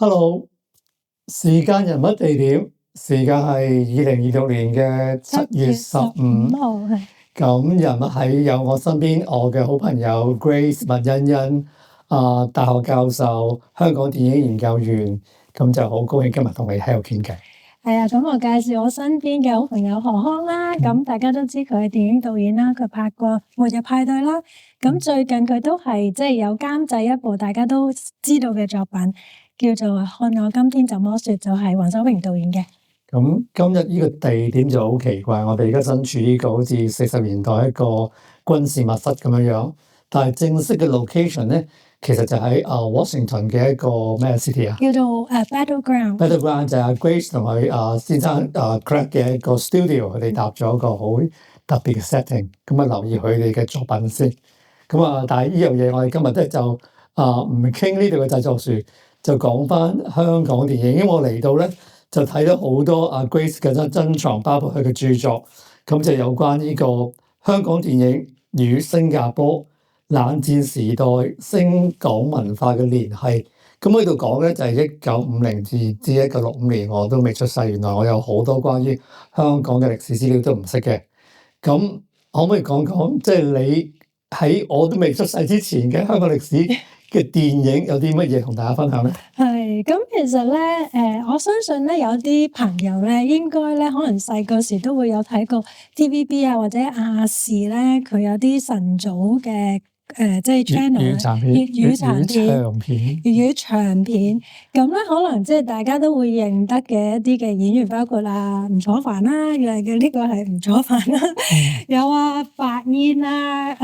Hello，時間、人物、地點，時間係2026年嘅7月15號。係咁人物喺有我身邊，我嘅好朋友 Grace 麥欣欣，大學教授，香港電影研究員，咁就好高興今日同你喺度傾偈。係啊，咁我介紹我身邊嘅好朋友何康啦。咁大家都知佢係電影導演啦，佢拍過《末日派對》啦。咁最近佢都係即係有監製一部大家都知道嘅作品，叫做《看我今天怎麼說》，就係黃修平導演嘅。咁今日呢個地點就好奇怪，我哋而家身處呢個好似40年代一個軍事密室咁樣樣，但係正式嘅 location 咧，其實就喺Washington 嘅一個咩 city 啊？叫做Battleground。Battleground 就係 Grace 同佢先生Craig 嘅一個 studio，佢哋搭咗一個好特別嘅 setting，咁啊留意佢哋嘅作品先。咁但係呢樣嘢我哋今日咧就唔傾呢度嘅製作樹，就講翻香港電影。因為我嚟到咧就睇到好多Grace 嘅珍藏，包括佢嘅著作，咁就有關呢個香港電影與新加坡冷戰時代星港文化嘅聯繫。咁喺度講咧就係1950至1965年，我都未出世，原來我有好多關於香港嘅歷史資料都唔識嘅。咁可唔可以講講，即係你喺我都未出世之前嘅香港歷史嘅電影有啲乜嘢同大家分享咧？係，咁其實咧，我相信咧有啲朋友咧，應該咧可能細個時都會有睇過 TVB 啊或者亞視咧，佢有啲晨早嘅即係 channel 粵語長片，粵語長片。咁咧可能即係大家都會認得嘅一啲嘅演員，包括吳楚帆啦，嘅呢個係吳楚帆啦，有白燕啦，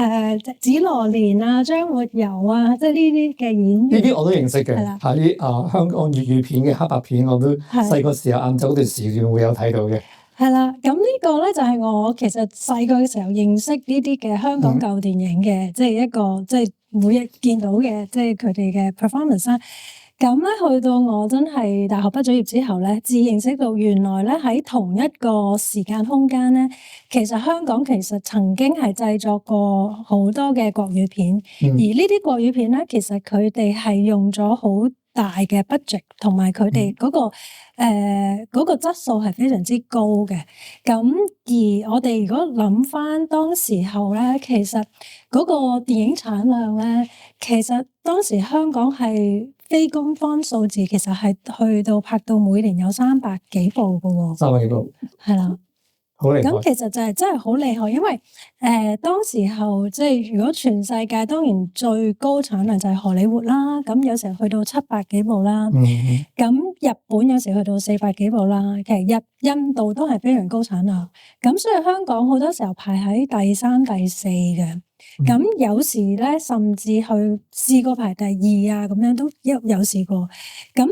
紫羅蓮啊，張活游啊，即係呢啲嘅演員。呢啲我都認識嘅，喺香港粵語片嘅黑白片，我都細個時候晏晝嗰段時段會有睇到嘅。係啦，咁呢個咧就係我其實細個嘅時候認識呢啲嘅香港舊電影嘅，即係一個即係每日見到嘅，即係佢哋嘅 performance 啦。咁咧去到我真係大學畢咗業之後咧，至認識到原來咧喺同一個時間空間咧，其實香港其實曾經係製作過好多嘅國語片，而呢啲國語片咧，其實佢哋係用咗好大嘅 budget，同埋佢哋嗰個質素係非常之高嘅。咁而我哋如果諗翻當時候咧，其實嗰個電影產量咧，其實當時香港係非官方數字，其實係去到拍到每年有300幾部㗎喎。300幾部。係啦。好厲害。咁其實就係真係好厲害，因為當時候即係如果全世界當然最高產量就係荷里活啦，咁有時候去到700幾部啦。咁日本有時去到400幾部啦，其實印度都係非常高產量。咁所以香港好多時候排喺第3、第4嘅。咁有時咧甚至去試過排第2啊，咁樣都有試過。咁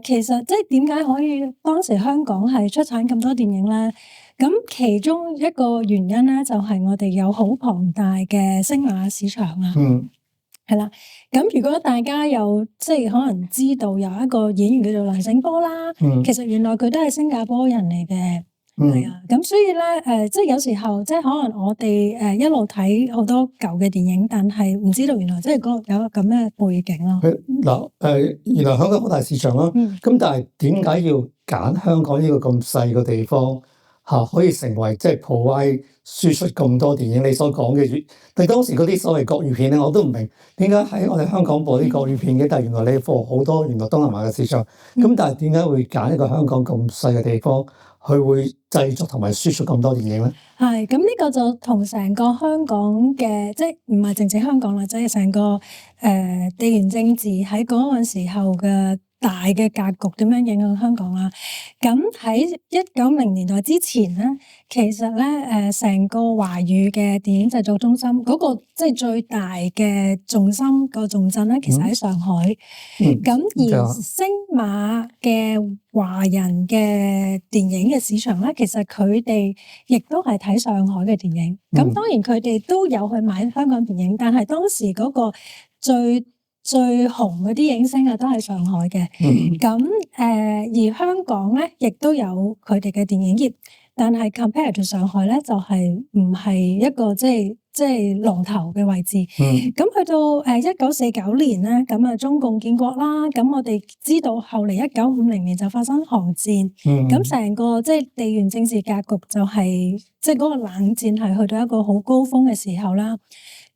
其實即係點解可以當時香港係出產咁多電影咧？咁其中一個原因咧，就係我哋有好龐大嘅星馬市場啊。係啦。咁如果大家有即係可能知道有一個演員叫做梁醒波啦，其實原來佢都係新加坡人嚟嘅。係啊。咁所以咧，即係有時候即係可能我哋一路睇好多舊嘅電影，但係唔知道原來即係嗰個有咁嘅背景咯。嗱，原來香港好大市場啦。咁但係點解要揀香港呢個咁細個地方？可以成為即係 provide 輸出咁多電影，你所講嘅但當時嗰啲所謂國語片咧，我都唔明點解喺我哋香港播啲國語片嘅，但係原來你播好多原來東南亞嘅市場，咁但係點解會揀一個香港咁細嘅地方，佢會製作同埋輸出咁多電影咧？係，咁呢個就同成個香港嘅，即係唔係淨係香港啦，即係成個地緣政治喺嗰陣時候嘅大嘅格局點樣影響香港啦？咁喺1950年代之前咧，其實咧成個華語嘅電影製作中心嗰個即係最大嘅重心個重鎮咧，其實喺上海。咁而星馬嘅華人嘅電影嘅市場咧，其實佢哋亦都係睇上海嘅電影。咁當然佢哋都有去買香港電影，但係當時嗰個最紅嗰啲影星啊，都係上海嘅。咁而香港咧，亦都有佢哋嘅電影業，但係 compare to 上海咧，就係唔係一個即係即係龍頭嘅位置。咁去到1949年咧，咁啊中共建國啦。咁我哋知道後嚟1950年就發生韓戰。咁成個即係地緣政治格局就係即係嗰個冷戰係去到一個好高峰嘅時候啦。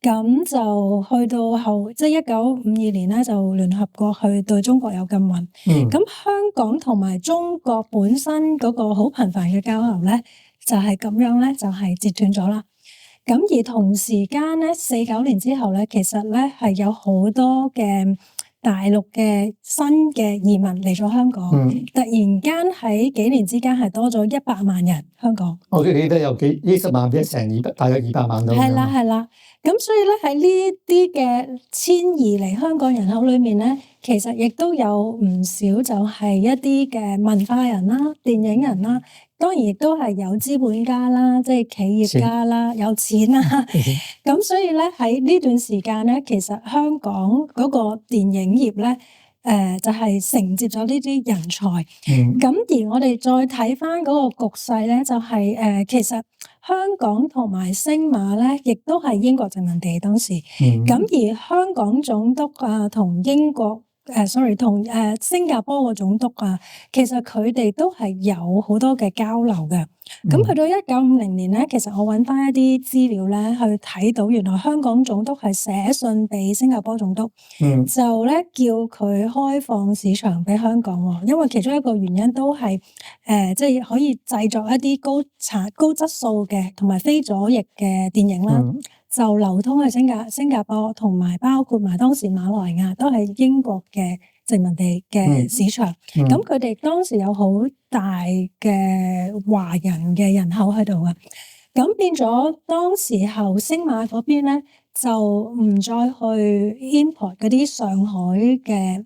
咁就去到後即係1952年咧，就聯合國去對中國有禁運。咁香港同埋中國本身嗰個好頻繁嘅交流咧，就係咁樣咧，就係截斷咗啦。咁而同時間咧，49年之後咧，其實咧係有好多嘅大陸嘅新嘅移民嚟咗香港，突然間喺幾年之間係多咗100萬人香港。我記得有20萬變成大約200萬到。係啦。咁所以咧喺呢啲嘅遷移嚟香港人口裏面咧，其實亦都有唔少就係一啲嘅文化人啦、電影人啦，當然亦都係有資本家啦，即係企業家啦、有錢啦。咁所以咧喺呢段時間咧，其實香港嗰個電影業咧，就係承接咗呢啲人才。咁而我哋再睇翻嗰個局勢咧，就係其實香港同埋星馬咧，亦都係英國殖民地當時。咁而香港總督啊，同英國同新加坡個總督啊，其實佢哋都係有好多嘅交流嘅。咁去到1950年咧，其實我揾翻一啲資料咧，去睇到原來香港總督係寫信俾新加坡總督，就咧叫佢開放市場俾香港喎。因為其中一個原因都係即係可以製作一啲高質素嘅同埋非左翼嘅電影啦。就流通去新加坡，同埋包括埋當時馬來亞都係英國嘅殖民地嘅市場。咁佢哋當時有好大嘅華人嘅人口喺度嘅，咁變咗當時候星馬嗰邊咧就唔再去 import 嗰啲上海嘅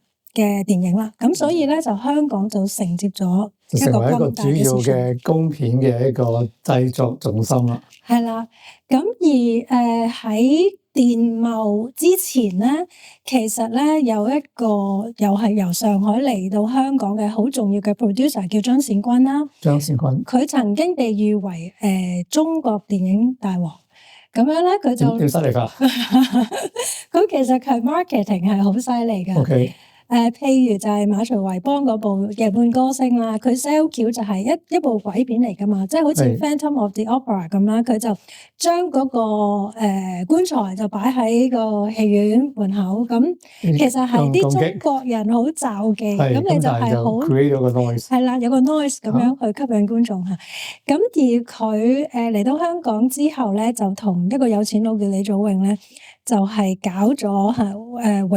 電影啦。咁所以咧就香港就承接咗一個咁大嘅市場，成為一個主要嘅公片嘅一個製作重心啦。係啦，咁而喺電貿之前咧，其實咧有一個又係由上海嚟到香港嘅好重要嘅 producer 叫張善君啦。張善君，佢曾經被譽為中國電影大王。咁樣咧，佢就點犀利法？佢其實佢 marketing 係好犀利嘅。Okay。譬如就係馬徐維邦嗰部《夜半歌聲》啦，佢 sell 橋就係一部鬼片嚟噶嘛，即係好似《Phantom of the Opera》咁啦，佢就將嗰個棺材就擺喺個戲院門口，咁其實係啲中國人好罩忌，咁你就係好 create 咗個 noise， 係啦，有個 noise 咁樣去吸引觀眾嚇。咁而佢嚟到香港之後咧，就同一個有錢佬叫李祖永咧，就係搞咗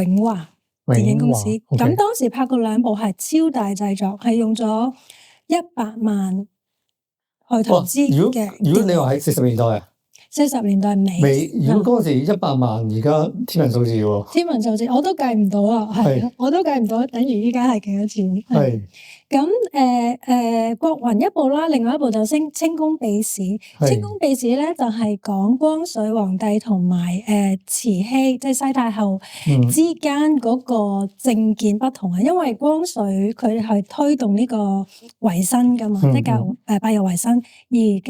永華電影公司。咁當時拍過2部係超大製作，係用咗100萬去投資嘅。如果你話喺40年代啊，40年代尾。如果嗰時100萬，而家天文數字喎。天文數字我都計唔到啊，係我都計唔到，等於依家係幾多錢？係。咁國雲一部啦，另外一部就清宮秘史。清宮秘史咧就係講光緒皇帝同埋慈禧即係西太后之間嗰個政見不同啊。因為光緒佢係推動呢個維新噶嘛，即係拜入維新，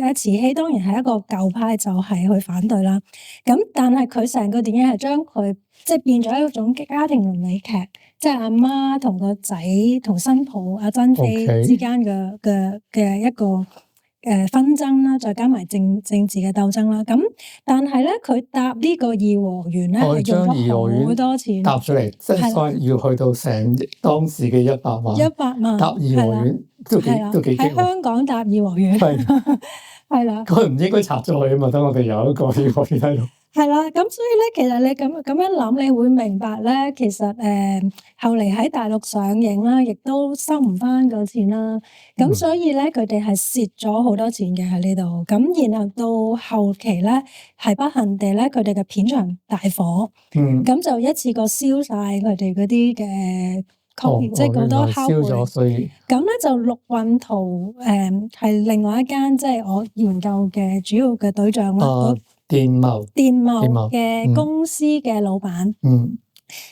而慈禧當然係一個舊派，就係去反對啦。咁但係佢成個電影係將佢即係變咗一種家庭倫理劇。即係阿媽同個仔同新抱阿珍妃之間嘅一個紛爭啦，再加埋政治嘅鬥爭啦。咁但係咧，佢搭呢個頤和園咧係用咗好多錢搭出嚟，即係要去到成當時嘅100萬。100萬搭頤和園都幾喺香港搭頤和園係啦。佢唔應該拆咗佢啊嘛，等我哋有一個頤和園喺度。係啦，咁所以咧，其實你咁樣諗，你會明白咧，其實後嚟喺大陸上映啦，亦都收唔翻個錢啦。咁所以咧，佢哋係蝕咗好多錢嘅喺呢度。咁然後到後期咧，係不幸地咧，佢哋嘅片場大火，咁就一次過燒晒佢哋嗰啲嘅即係好多拷貝。所以咁咧就陸運圖係另外一間即係我研究嘅主要嘅對象啦。電貿嘅公司嘅老闆，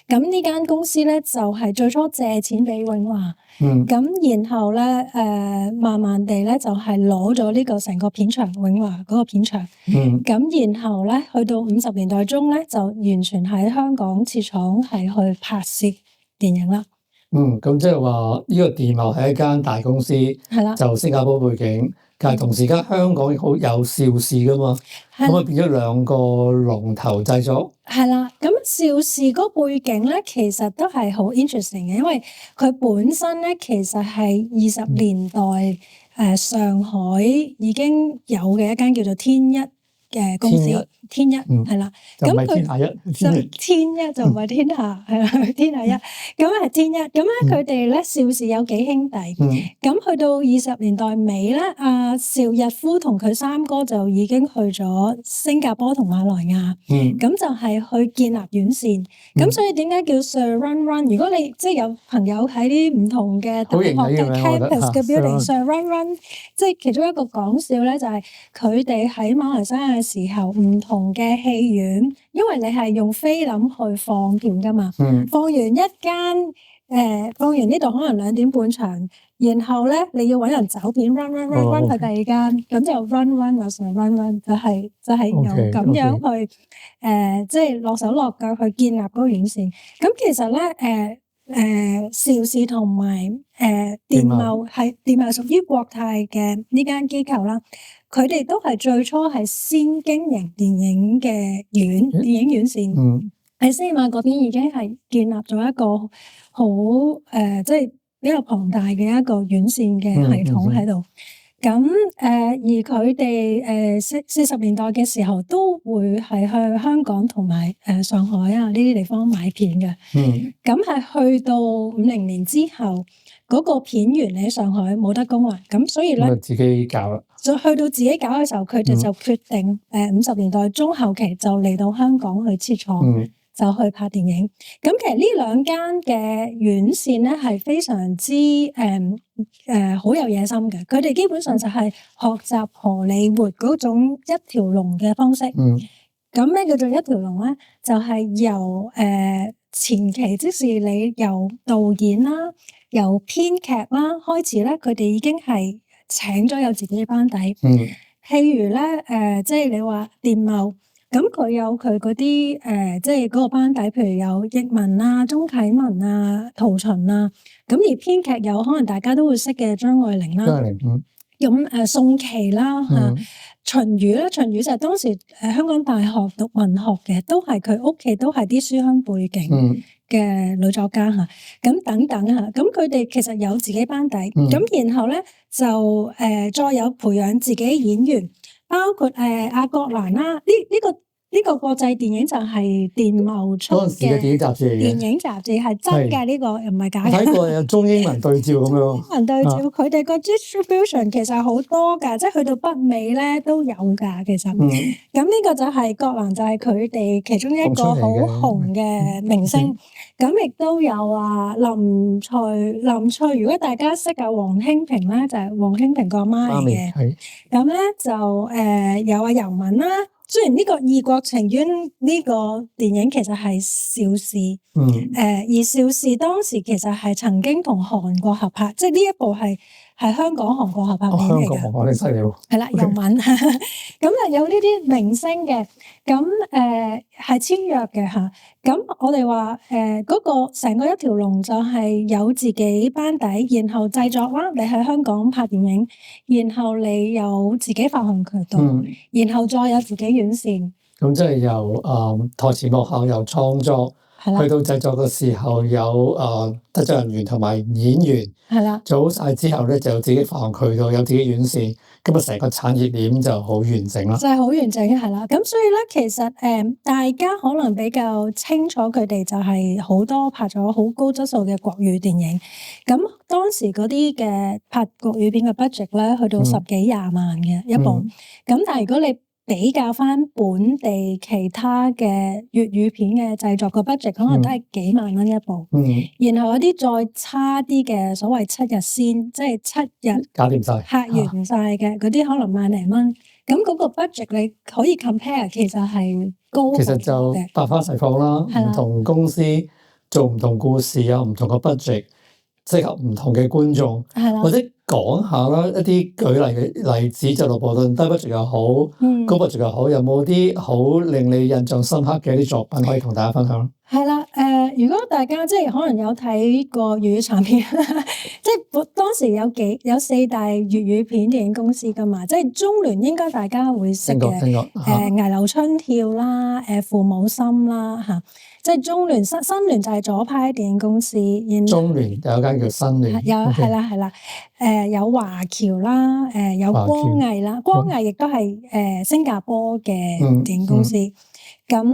咁呢間公司咧就係最初借錢俾永華，咁然後咧慢慢地咧就係攞咗呢個成個片場永華嗰個片場，咁然後咧去到50年代中咧就完全喺香港設廠係去拍攝電影啦。咁即係話呢個電懋係一間大公司，係啦，就新加坡背景，但係同時間香港好有邵氏噶嘛，咁啊變咗兩個龍頭製作。係啦，咁邵氏嗰背景咧，其實都係好 interesting 嘅，因為佢本身咧其實係20年代上海已經有嘅一間叫做天一嘅公司。天一係啦，咁佢天一就唔係天下，係啦，天下一，咁係天一，咁咧佢哋咧邵氏有幾兄弟，咁去到20年代尾咧，阿邵逸夫同佢三哥就已經去咗新加坡同馬來亞，咁就係去建立院線，咁所以點解叫 Sir Run Run？ 如果你即係有朋友喺啲唔同嘅大學嘅 campus 嘅 building，Sir Run Run， 即係其中一個講笑咧，就係佢哋喺馬來西亞嘅時候唔同嘅戲院，因為你係用菲林去放片噶嘛，放完一間放完呢度可能2點半場，然後咧你要搵人走片 run 去第二間，咁就 run 有時 run 就係由咁樣去即係落手落腳去建立嗰個院線。咁其實咧邵氏同埋電懋係屬於國泰嘅呢間機構啦。佢哋都係最初係先經營電影嘅電影院線，喺西馬嗰邊已經係建立咗一個好即係比較龐大嘅一個院線嘅系統喺度。咁而佢哋40年代嘅時候都會係去香港同埋上海啊呢啲地方買片嘅。咁係去到50年之後，嗰個片源喺上海冇得供啦，咁所以咧自己搞啦。就去到自己搞嘅時候，佢哋就決定50年代中後期就嚟到香港去設廠，就去拍電影。咁其實呢兩間嘅院線咧係非常之好有野心嘅，佢哋基本上就係學習荷里活嗰種一條龍嘅方式。咁咩叫做一條龍咧？就係由前期，即是你由導演啦、由編劇啦開始咧，佢哋已經係請咗有自己嘅班底，譬如咧，即係你話電懋，咁佢有佢嗰啲即係嗰個班底，譬如有譯文啊、鍾啟文啊、陶秦啊，咁而編劇有可能大家都會識嘅張愛玲啦，咁宋琦啦秦宇咧，秦宇就係當時香港大學讀文學嘅，都係佢屋企都係啲書香背景嘅女作家嚇，咁等等嚇，咁佢哋其實有自己班底，咁然後咧就再有培養自己演員，包括阿郭蘭啦，呢個國際電影就係電懋出嘅電影雜誌嚟嘅，電影雜誌係真嘅，呢個又唔係假嘅。睇過有中英文對照咁樣，中英文對照佢哋個 distribution 其實好多㗎，即係去到北美咧都有㗎，其實。咁呢個就係郭蘭，就係佢哋其中一個好紅嘅明星。咁亦都有啊林翠，如果大家識啊黃興平咧，就係黃興平個阿媽嚟嘅。咁咧就有啊尤敏啦。雖然呢個《異國情緣》呢個電影其實係邵氏，而邵氏當時其實係曾經同韓國合拍，即係呢一部係香港韓國合拍片嚟嘅。香港韓國你犀利喎！係啦，尤敏，咁啊有呢啲明星嘅，咁係簽約嘅嚇。咁我哋話嗰個成個一條龍就係有自己班底，然後製作啦，你喺香港拍電影，然後你有自己發行渠道，然後再有自己院線。咁即係由台前幕後由創作去到製作嘅時候有製作人員同埋演員，係啦，做好晒之後咧就有自己發行渠道，有自己院線，咁啊成個產業鏈就好完整啦。就係好完整係啦，咁所以咧其實大家可能比較清楚佢哋就係好多拍咗好高質素嘅國語電影，咁當時嗰啲嘅拍國語片嘅 budget 咧去到10幾20萬嘅一部，咁但係如果你比較翻本地其他嘅粵語片嘅製作個 budget， 可能都係幾萬蚊一部。然後有啲再差啲嘅所謂7日先，即係7日搞掂晒、拍完晒嘅嗰啲，可能萬零蚊。咁嗰個 budget 你可以 compare，其實係高好多嘅。其實就百花齊放啦，唔同公司做唔同故事，有唔同嘅 budget，適合唔同嘅觀眾。係啦，或者講下啦，一啲舉例嘅例子，就羅伯頓低 budget 又好，高 budget 又好，有冇啲好令你印象深刻嘅一啲作品可以同大家分享？係啦，如果大家即係可能有睇過粵語殘片，即係當時有4大粵語片電影公司噶嘛，即係中聯應該大家會識嘅，聽過危樓春曉啦，父母心啦嚇，即係中聯新聯就係左派電影公司，中聯有一間叫新聯，係啦，有華僑啦，有光藝啦，光藝亦都係新加坡嘅電影公司。咁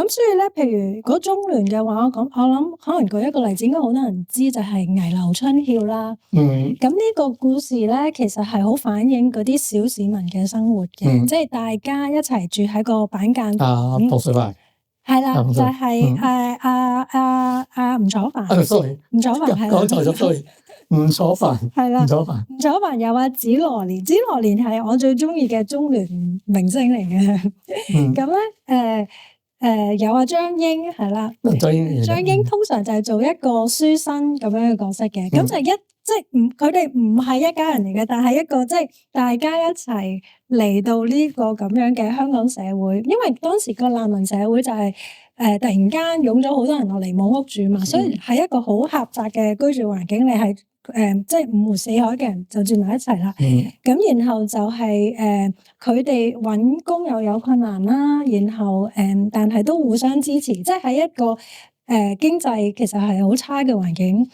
所以咧，譬如如果中聯嘅話，我諗可能舉一個例子，應該好多人知就係危樓春曉啦。咁呢個故事咧，其實係好反映嗰啲小市民嘅生活嘅，即係大家一齊住喺個板間。薄水灣。係啦，就係吳楚帆。sorry， 吳楚帆係講錯咗 sorry。吳楚帆係啦，吳楚帆有紫羅蓮，紫羅蓮係我最中意嘅中聯明星嚟嘅。咁咧，有張英係啦，張英通常就係做一個書生咁樣嘅角色嘅，咁就即係佢哋唔係一家人嚟嘅，但係一個即係大家一齊嚟到呢個咁樣嘅香港社會，因為當時個難民社會就係突然間湧咗好多人落嚟冇屋住嘛，所以係一個好狹窄嘅居住環境，你係即係五湖四海嘅人就住埋一齊啦。咁然後就係佢哋揾工又有困難啦，然後但係都互相支持，即係喺一個經濟其實係好差嘅環境。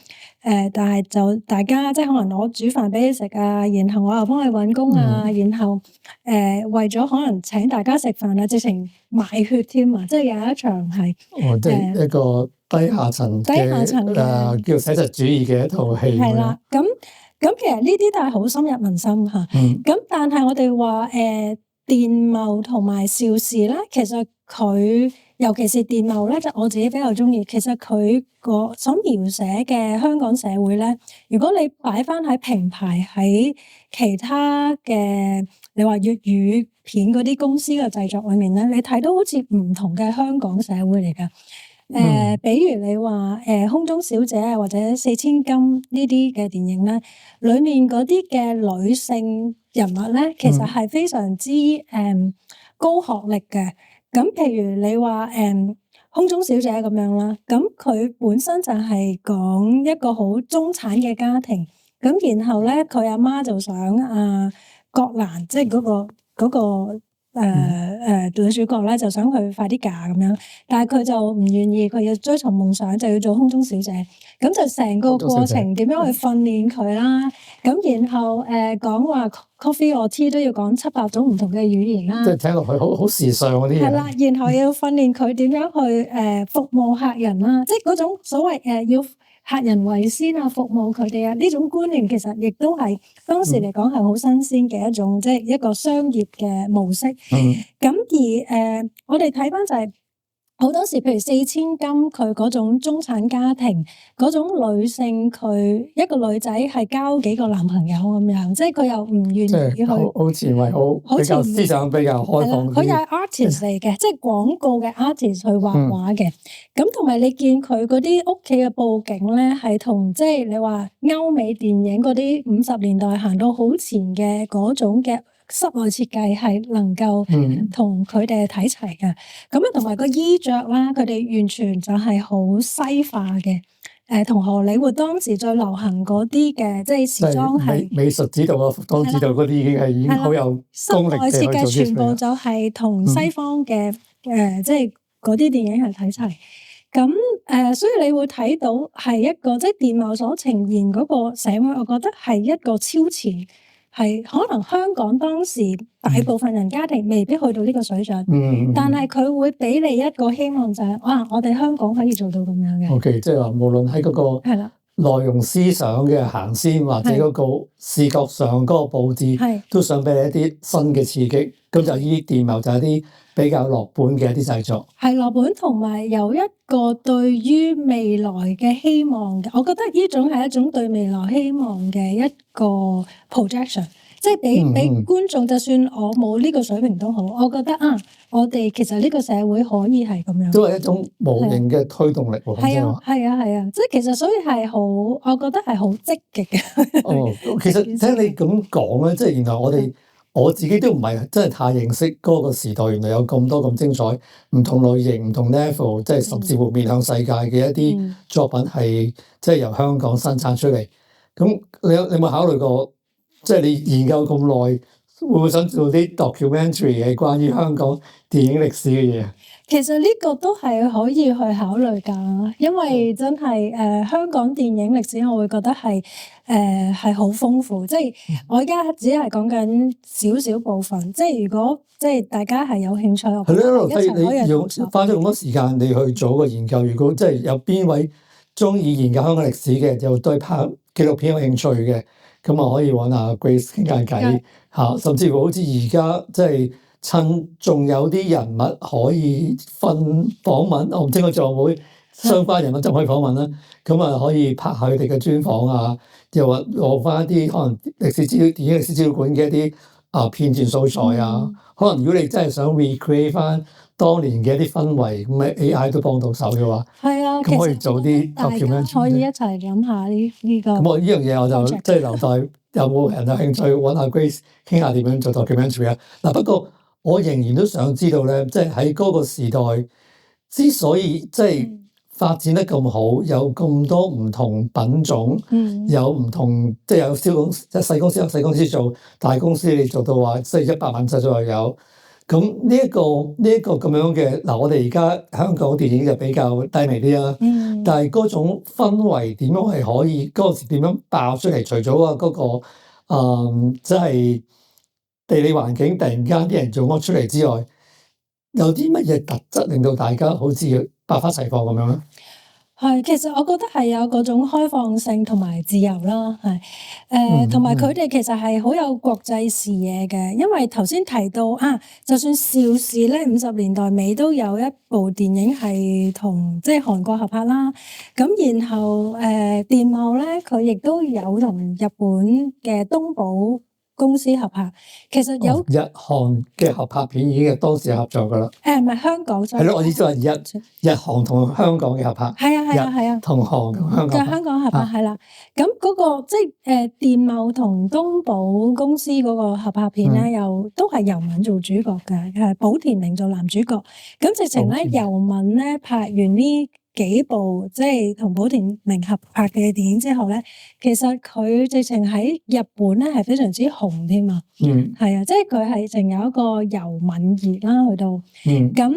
但係就大家即係可能我煮飯俾你食啊，然後我又幫你揾工啊，然後為咗可能請大家食飯啊，直情賣血添啊！即係有一場係即係一個低下層嘅叫寫實主義嘅一套戲。係啦，咁其實呢啲都係好深入民心嚇。咁但係我哋話電懋同埋邵氏咧，其實佢尤其是電懋咧，就我自己比較中意。其實佢個所描寫嘅香港社會咧，如果你擺翻喺平排喺其他嘅你話粵語片嗰啲公司嘅製作裏面咧，你睇到好似唔同嘅香港社會嚟㗎。比如你話空中小姐啊，或者四千金呢啲嘅電影咧，裏面嗰啲嘅女性人物咧，其實係非常之高學歷嘅。咁譬如你話空中小姐咁樣啦，咁佢本身就係講一個好中產嘅家庭，咁然後咧佢阿媽就想郭蘭，即係嗰個女主角咧就想佢快啲嫁咁樣，但係佢就唔願意，佢要追尋夢想，就要做空中小姐。咁就成個過程點樣去訓練佢啦？咁然後講話 coffee or tea 都要講7-8種唔同嘅語言啦。即係聽落去好時尚嗰啲嘢。係啦，然後要訓練佢點樣去服務客人啦，即係嗰種所謂要客人為先啊，服務佢哋啊，呢種觀念其實亦都係當時嚟講係好新鮮嘅一種，即係一個商業嘅模式。咁而我哋睇翻就係好多時，譬如四千金佢嗰種中產家庭，嗰種女性佢一個女仔係交幾個男朋友咁樣，即係佢又唔願意去好前衛，好比較思想比較開放。佢又係 artist 嚟嘅，即係廣告嘅 artist 去畫畫嘅。咁同埋你見佢嗰啲屋企嘅佈景咧，係同即係你話歐美電影嗰啲50年代行到好前嘅嗰種嘅室內設計係能夠同佢哋睇齊嘅，咁啊同埋個衣着啦，佢哋完全就係好西化嘅，同荷里活當時最流行嗰啲嘅即係時裝係美術指導啊、服裝指導嗰啲已經好有功力嘅。室內設計全部就係同西方嘅即係嗰啲電影係睇齊。咁所以你會睇到係一個即係電懋所呈現嗰個社會，我覺得係一個超前。係可能香港當時大部分人家庭未必去到呢個水準，但係佢會俾你一個希望就係，哇！我哋香港可以做到咁樣嘅。OK， 即係話無論喺嗰個內容思想嘅行先，或者嗰個視覺上嗰個佈置，都想俾你一啲新嘅刺激。咁就呢啲電懋就係啲比較落本嘅一啲製作，係落本同埋有一個對於未來嘅希望嘅，我覺得呢種係一種對未來希望嘅一個 projection，即係俾觀眾，就算我冇呢個水平都好，我覺得我哋其實呢個社會可以係咁樣，都係一種無形嘅推動力喎。係啊，即係其實所以係好，我覺得係好積極嘅。其實聽你咁講咧，即係原來我自己都唔係真係太認識嗰個時代，原來有咁多咁精彩、唔同類型、唔同 level，即係甚至乎面向世界嘅一啲作品係即係由香港生產出嚟。咁你有冇考慮過？即係你研究咁耐，會唔會想做啲 documentary 係關於香港電影歷史嘅嘢？其實呢個都係可以去考慮㗎，因為真係香港電影歷史，我會覺得係好豐富。即係我而家只係講緊少少部分。即係如果即係大家係有興趣，係咯，譬如你用花咗咁多時間，你去做個研究。如果即係有邊位鍾意研究香港歷史嘅，又對拍紀錄片有興趣嘅，咁啊可以揾阿 Grace 傾下偈嚇，甚至乎好似而家即係。趁仲有啲人物可以訪問，我唔知我仲會相關人物就可以訪問啦。咁啊可以拍下佢哋嘅專訪啊，又或攞翻一啲可能電影歷史資料館嘅一啲片段素材啊。可能如果你真係想 recreate 翻當年嘅一啲氛圍，咁 AI 都幫到手嘅話，係啊，咁可以做啲 documentary 可以一齊諗下呢個。咁我呢樣嘢我就即係留待有冇人有興趣揾阿 Grace 傾下點樣做 documentary 啊。嗱不過。我仍然都想知道咧，即係喺嗰個時代，之所以即係發展得咁好，有咁多唔同品種，有唔同即係有小公司、細公司有細公司做，大公司你做到話即係100萬製作又有。咁呢一個咁樣嘅嗱，我哋而家香港電影就比較低微啲啦。但係嗰種氛圍點樣係可以嗰陣時點樣爆出嚟？除咗嗰個即係。地理環境突然間啲人做咗出嚟之外，有啲乜嘢特質令到大家好似百花齊放咁樣咧？係，其實我覺得係有嗰種開放性同埋自由啦，同埋佢哋其實係好有國際視野嘅，因為頭先提到就算邵氏咧50年代尾都有一部電影係同即係韓國合拍啦，咁然後電懋咧佢亦都有同日本嘅東寶公司合拍，其實有日韓嘅合拍片已經係當時合作噶啦。唔係香港就係咯，我意思話日韓同香港嘅合拍。係啊，同韓同香港。香港合拍係啦，咁嗰個即係電懋同東寶公司嗰個合拍片咧，又都係尤敏做主角嘅，係寶田玲做男主角。咁直情咧，尤敏咧拍完呢幾部即係同寶田玲合拍嘅電影之後咧，其實佢直情喺日本咧係非常之紅添啊！係啊，即係佢係淨有一個尤敏熱啦，去到咁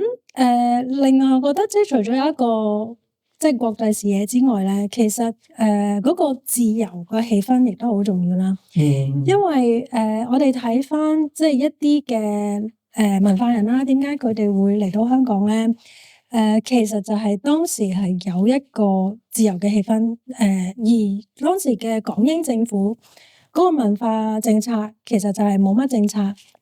另外我覺得即係除咗有一個即係國際視野之外咧，其實嗰個自由嘅氣氛亦都好重要啦。因為我哋睇翻即係一啲嘅文化人啦，點解佢哋會嚟到香港咧？其實就係當時係有一個自由嘅氣氛，而當時嘅港英政府嗰個文化政策其實就係冇乜政策。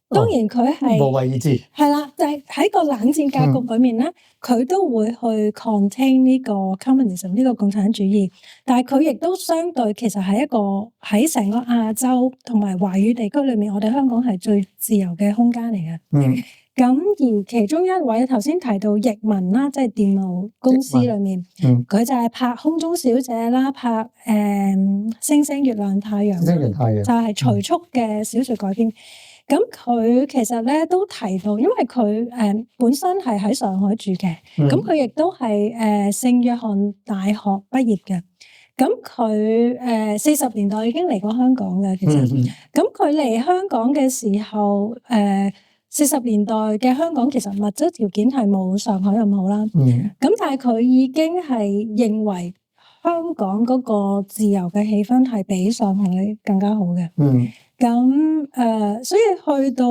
當然佢係無為而治，係啦，就係喺個冷戰格局裏面咧，佢都會去 contain 呢個 communism 呢個共產主義，但係佢亦都相對其實係一個喺成個亞洲同埋華語地區裏面，我哋香港係最自由嘅空間嚟嘅。咁而其中一位頭先提到譯文啦，即係電懋公司裏面，佢就係拍《空中小姐》啦，拍星星、月亮、太陽，就係徐速嘅小說改編。咁佢其實咧都提到，因為佢本身係喺上海住嘅，咁佢亦都係聖約翰大學畢業嘅。咁佢40年代已經嚟過香港嘅，其實。咁佢嚟香港嘅時候，40年代嘅香港其實物質條件係冇上海咁好啦。咁但係佢已經係認為香港嗰個自由嘅氣氛係比上海更加好嘅。咁所以去到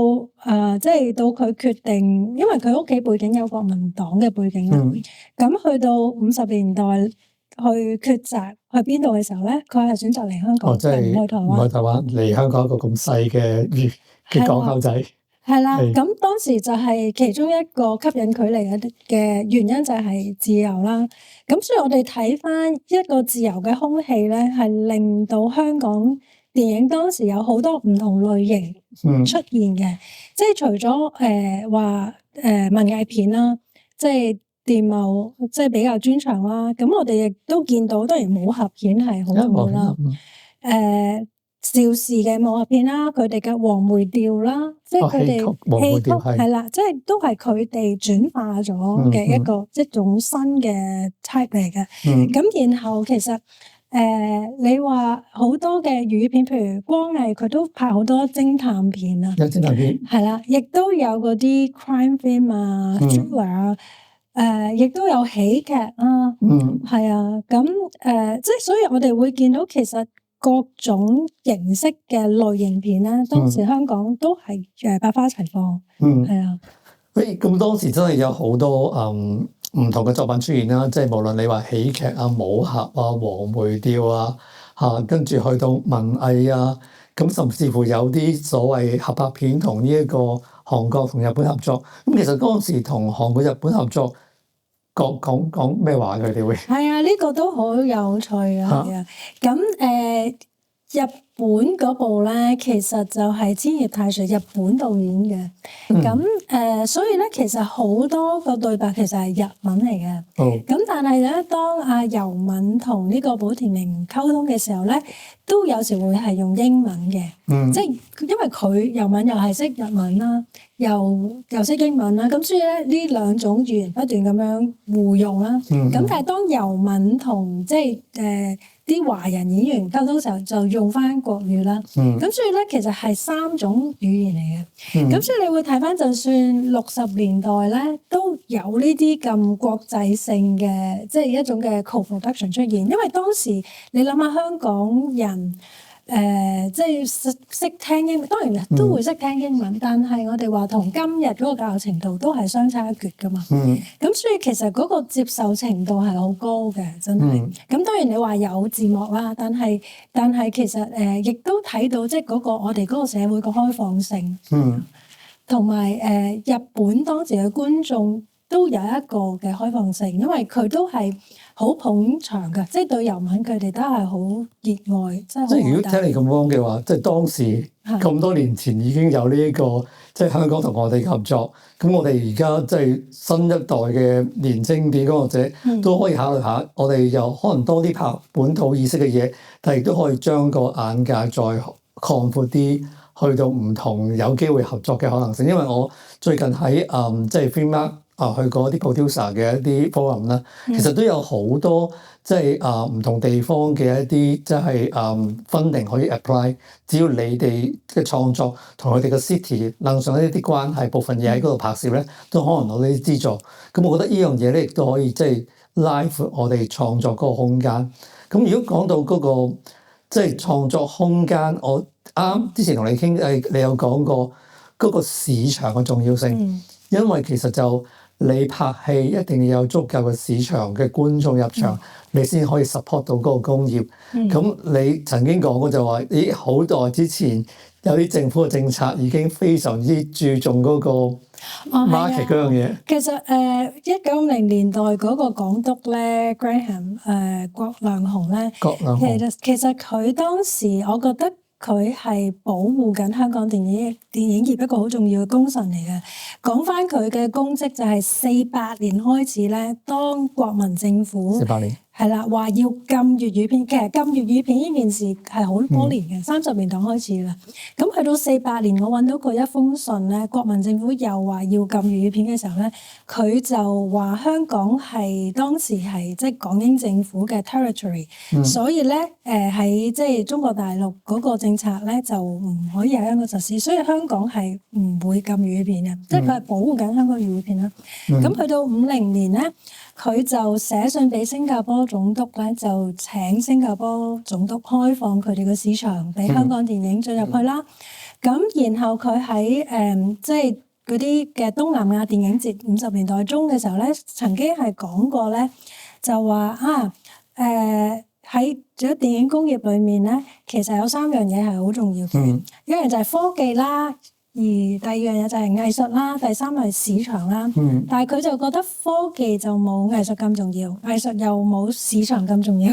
即係到佢決定，因為佢屋企背景有國民黨嘅背景啦。咁去到50年代去抉擇去邊度嘅時候咧，佢係選擇嚟香港，唔去台灣。唔去台灣，嚟香港一個咁細嘅港口仔。係啦，咁當時就係其中一個吸引佢嚟嘅原因就係自由啦。咁所以我哋睇翻一個自由嘅空氣咧，係令到香港電影當時有好多唔同類型出現嘅，即係除咗話文藝片啦，即係電懋，即係比較專長啦。咁我哋亦都見到，當然武俠片係好重要啦。邵氏嘅武俠片啦，佢哋嘅黃梅調啦，即係佢哋戲曲係啦，即係都係佢哋轉化咗嘅一種新嘅 type 嚟嘅。咁然後其實你話好多嘅粵語片，譬如光藝佢都拍好多偵探片啊，有偵探片係啦，亦都有嗰啲 crime film 啊、thriller 啊，亦都有喜劇啊，係啊，咁即係所以我哋會見到其實各種形式嘅類型片咧，當時香港都係百花齊放，係啊。咁當時真係有好多唔同嘅作品出現啦，即係無論你話喜劇啊、武俠啊、黃梅調啊，跟住去到文藝啊，咁甚至乎有啲所謂合拍片同呢一個韓國同日本合作。咁其實嗰陣時同韓國、日本合作講咩話佢哋會？係啊，呢個都好有趣啊，係啊。咁日本嗰部咧，其實就係千葉太穗日本導演嘅。咁所以咧，其實好多個對白其實係日文嚟嘅。咁但係咧，當阿尤敏同呢個保田玲溝通嘅時候咧，都有時會係用英文嘅。即係因為佢尤敏又係識日文啦，又識英文啦，咁所以咧呢兩種語言不斷咁樣互用啦。咁但係當尤敏同即係啲華人演員溝通嘅時候，就用翻國語啦。咁所以咧，其實係三種語言嚟嘅。咁所以你會睇翻，就算60年代咧，都有呢啲咁國際性嘅，即係一種嘅 co-production 出現。因為當時你諗下香港人。即係識聽英文，當然都會識聽英文，但係我哋話同今日嗰個教育程度都係相差一截噶嘛。咁所以其實嗰個接受程度係好高嘅，真係。咁當然你話有字幕啦，但係其實亦都睇到即係嗰個我哋嗰個社會嘅開放性，同埋日本當時嘅觀眾都有一個嘅開放性，因為佢都係好捧場嘅，即係對尤敏佢哋都係好熱愛，即係如果聽你咁講嘅話，即係當時咁多年前已經有呢一個即係香港同我哋合作，咁我哋而家即係新一代嘅年青片工作者都可以考慮下，我哋又可能多啲拍本土意識嘅嘢，但係亦都可以將個眼界再擴闊啲，去到唔同有機會合作嘅可能性。因為我最近喺即係 Filmart 去過一啲 producer 嘅一啲 forum 啦，其實都有好多即係唔同地方嘅一啲即係funding可以 apply， 只要你哋嘅創作同佢哋嘅 city 攬上一啲關係，部分嘢喺嗰度拍攝咧，都可能攞呢啲資助。咁我覺得呢樣嘢咧，亦都可以即係拉闊我哋創作嗰個空間。咁如果講到嗰個即係創作空間，我啱之前同你傾，你有講過嗰個市場嘅重要性，因為其實就你拍戲一定要有足夠嘅市場嘅觀眾入場，你先可以 support 到嗰個工業。咁你曾經講過就話，咦，好耐之前有啲政府嘅政策已經非常之注重嗰個 market 嗰樣嘢。其實1950年代嗰個港督咧 Graham 郭亮雄咧，其實佢當時我覺得佢係保護緊香港電影業一個好重要嘅功臣嚟嘅。講翻佢嘅功績就係48年開始咧，當國民政府48年係啦，話要禁粵語片，其實禁粵語片呢件事係好多年嘅，30年代開始啦。咁去到48年，我揾到佢一封信咧，國民政府又話要禁粵語片嘅時候咧，佢就話香港係當時係即係港英政府嘅 territory，所以咧喺即係中國大陸嗰個政策咧就唔可以喺香港實施，所以香港係唔會禁粵語片嘅，即係佢係保護緊香港粵語片啦。咁去到50年咧，佢就寫信俾新加坡總督咧，就請新加坡總督開放佢哋嘅市場俾香港電影進入去啦。咁然後佢喺即係嗰啲嘅東南亞電影節50年代中嘅時候咧，曾經係講過咧，就話喺咗電影工業裏面咧，其實有3樣嘢係好重要嘅，一樣就係科技啦。第二樣嘢就係藝術啦，第三係市場啦。但係佢就覺得科技就冇藝術咁重要，藝術又冇市場咁重要，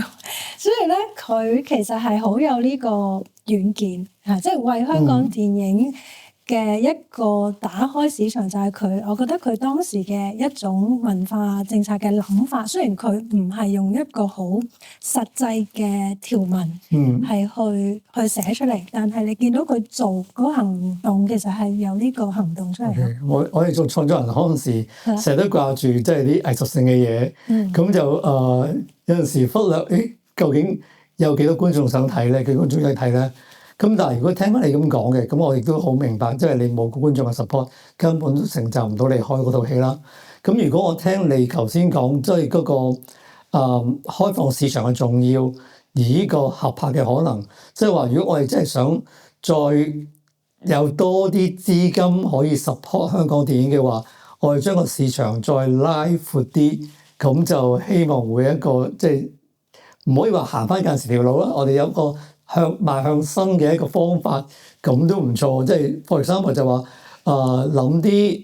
所以咧佢其實係好有呢個遠見嚇，即係為香港電影嘅一個打開市場，就係佢，我覺得佢當時嘅一種文化政策嘅諗法，雖然佢唔係用一個好實際嘅條文係去寫出嚟，但係你見到佢做嗰個行動，其實係有呢個行動出嚟。我哋做創作人嗰陣時，成日都掛住即係啲藝術性嘅嘢，咁就有陣時忽略，究竟有幾多觀眾想睇咧？幾多觀眾想睇咧？咁但係如果聽翻你咁講嘅，咁我亦都好明白，即係你冇個觀眾嘅 support，根本都成就唔到你開嗰套戲啦。咁如果我聽你頭先講，即係嗰個開放市場嘅重要，而呢個合拍嘅可能，即係話如果我哋真係想再有多啲資金可以 support 香港電影嘅話，我哋將個市場再拉闊啲，咁就希望會一個即係唔可以話行翻近時條路啦。我哋有一個邁向新嘅一個方法，咁都唔錯。即係 for example 就話諗啲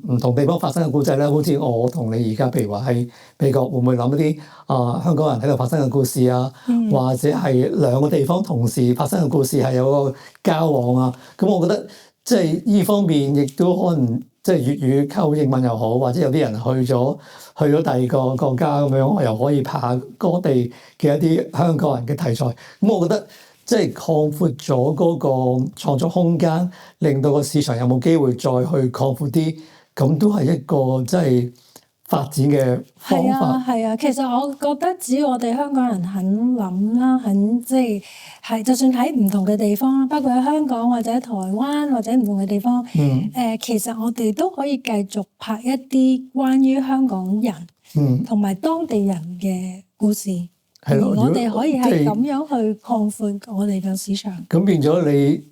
唔同地方發生嘅故仔咧，好似我同你而家，譬如話喺美國，會唔會諗一啲香港人喺度發生嘅故事啊？或者係兩個地方同時發生嘅故事係有個交往啊？咁我覺得即係呢方面亦都可能即係粵語溝英文又好，或者有啲人去咗第二個國家咁樣，我又可以拍下各地嘅一啲香港人嘅題材。咁我覺得即係擴闊咗嗰個創作空間，令到個市場有冇機會再去擴闊啲，咁都係一個即係發展嘅方法。係啊，其實我覺得只要我哋香港人肯諗啦，肯即係就算喺唔同嘅地方，包括喺香港或者台灣或者唔同嘅地方，其實我哋都可以繼續拍一啲關於香港人同埋當地人嘅故事。係咯，我哋可以係咁樣去擴闊我哋嘅市場。咁變咗你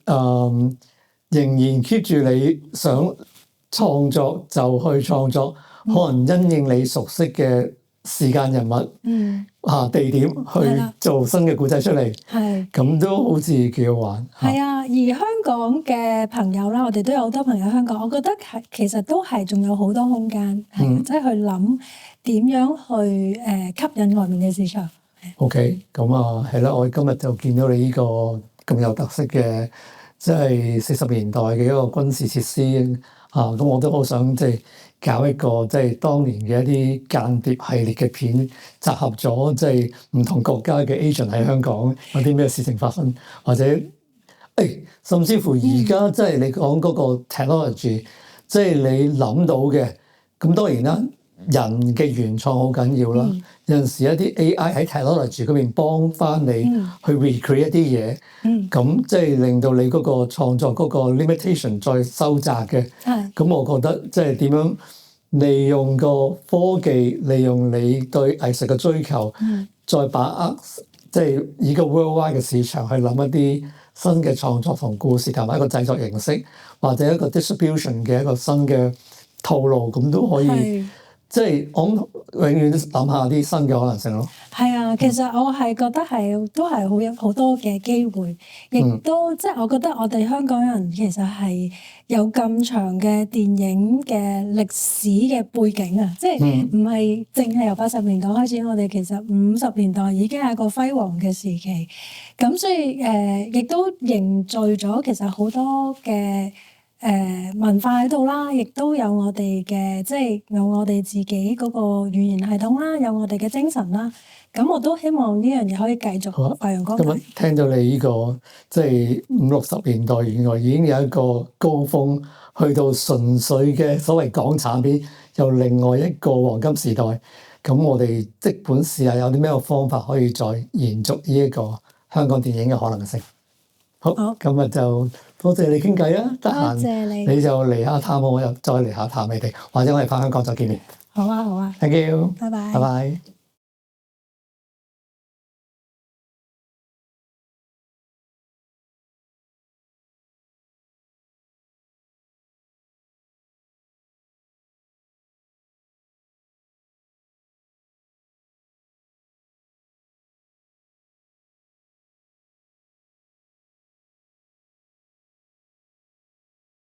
仍然 keep 住你想創作就去創作，可能因應你熟悉嘅時間人物、地點去做新嘅故仔出嚟。係咁都好似幾好玩。係啊，而香港嘅朋友啦，我哋都有好多朋友香港，我覺得其實都係仲有好多空間，即係去諗點樣去吸引外面嘅市場。OK，咁係啦，我今日就見到你呢個咁有特色嘅，即係40年代嘅一個軍事設施咁我都好想即係搞一個即係當年嘅一啲間諜系列嘅片，集合咗即係唔同國家嘅 agent 喺香港有啲咩事情發生，或者甚至乎而家即係你講嗰個 technology，即係你諗到嘅，咁當然啦。人嘅原創好緊要啦，有陣時一啲 AI 喺 technology 嗰邊幫翻你去 recreate 一啲嘢，咁即係令到你嗰個創作嗰個 limitation 再收窄嘅。咁我覺得即係點樣利用個科技，利用你對藝術嘅追求，再把握即係以個 worldwide 嘅市場去諗一啲新嘅創作同故事，同埋一個製作形式，或者一個 distribution 嘅一個新嘅套路，咁都可以。即係我永遠都諗下啲新嘅可能性咯。係啊，其實我係覺得都係好有好多嘅機會，亦都即係我覺得我哋香港人其實係有咁長嘅電影嘅歷史嘅背景啊！即係唔係淨係由80年代開始，我哋其實50年代已經係一個輝煌嘅時期。咁所以亦都凝聚咗其實好多嘅。文化喺度啦，亦都有我哋嘅，即係有我哋自己嗰個語言系統啦，有我哋嘅精神啦。咁我都希望呢樣嘢可以繼續發揚光大。今日聽到你呢個即係50、60年代，原來已經有一個高峰，去到純粹嘅所謂港產片，又另外一個黃金時代。咁我哋即管試下有啲咩方法可以再延續呢一個香港電影嘅可能性。好，今日就多謝你傾偈啦，得閒你就嚟下探我，又再嚟下探你哋，或者我哋返香港再見面。好啊，好啊。Thank you。拜拜。拜拜。